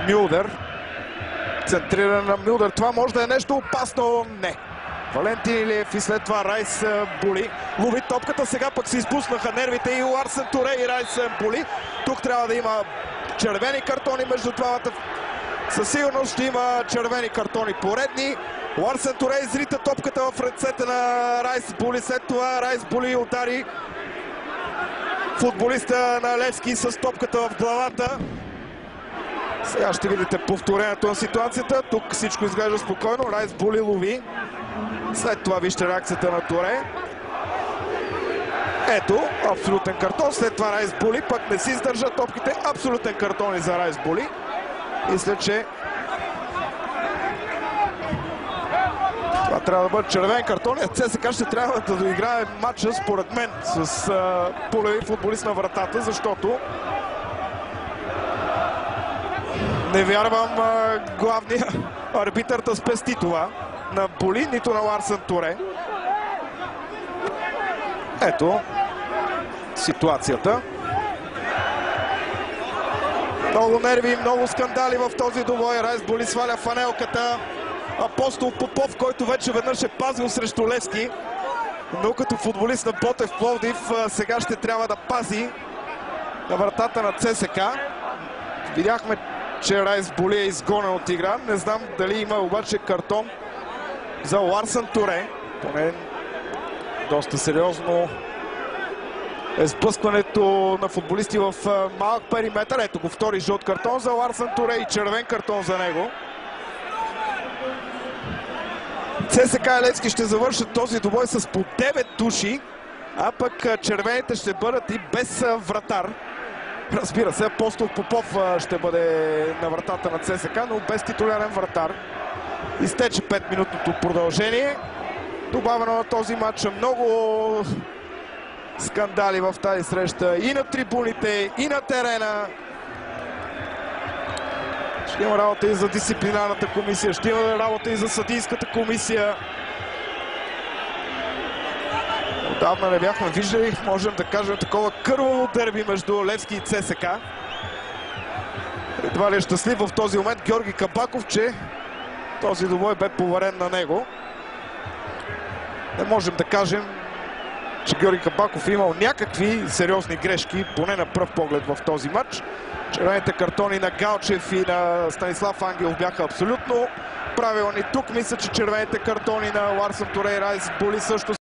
Мюлдер. Центриран на Мюлдер. Това може да е нещо опасно. Не. Валентин Илиев и след това Райс Були. Лови топката, сега пък се изпуснаха нервите и Ларсен Туре и Райс Були. Тук трябва да има червени картони между двамата. Със сигурност ще има червени картони поредни. Ларсен Туре изрита топката в ръцете на Райс Були. След това Райс Були удари футболиста на Левски с топката в главата. Сега ще видите повторението на ситуацията. Тук всичко изглежда спокойно. Райс Були лови. След това вижте реакцията на Туре. Ето, абсолютен картон. След това Райс Були пък не си издържа топките. Абсолютен картон и за Райс Були. Мисля, че това трябва да бъде червен картон. ЦСКА ще трябва да доиграе матча, според мен, с полеви футболист на вратата, защото не вярвам главния арбитър да спести това на Були, нито на Ларсен Туре. Ето ситуацията. Много нерви, много скандали в този двубой. Райс Були сваля фанелката. Апостол Попов, който вече веднъж е пазил срещу Левски, но като футболист на Ботев Пловдив сега ще трябва да пази на вратата на ЦСКА. Видяхме, че Райс Були е изгонен от игра. Не знам дали има обаче картон за Ларсен Туре. Поне доста сериозно е сблъскването на футболисти в малък периметър. Ето го втори жълт картон за Ларсен Туре и червен картон за него. ЦСКА и Левски ще завършат този двубой с по 9 души, а пък червените ще бъдат и без вратар. Разбира се, Апостол Попов ще бъде на вратата на ЦСКА, но без титулярен вратар. Изтече 5-минутното продължение. Добавено на този матч много скандали в тази среща и на трибуните, и на терена. Ще има работа и за дисциплинарната комисия, ще има работа и за съдийската комисия. Отдавна не бяхме виждали, можем да кажем, такова кърваво дерби между Левски и ЦСКА. Едва ли е щастлив в този момент Георги Кабаков, че този двубой бе поверен на него. Не можем да кажем, че Георги Кабаков е имал някакви сериозни грешки, поне на пръв поглед в този матч. Червените картони на Галчев и на Станислав Ангелов бяха абсолютно правилни. Тук мисля, че червените картони на Ларсен Туре и Райс Були също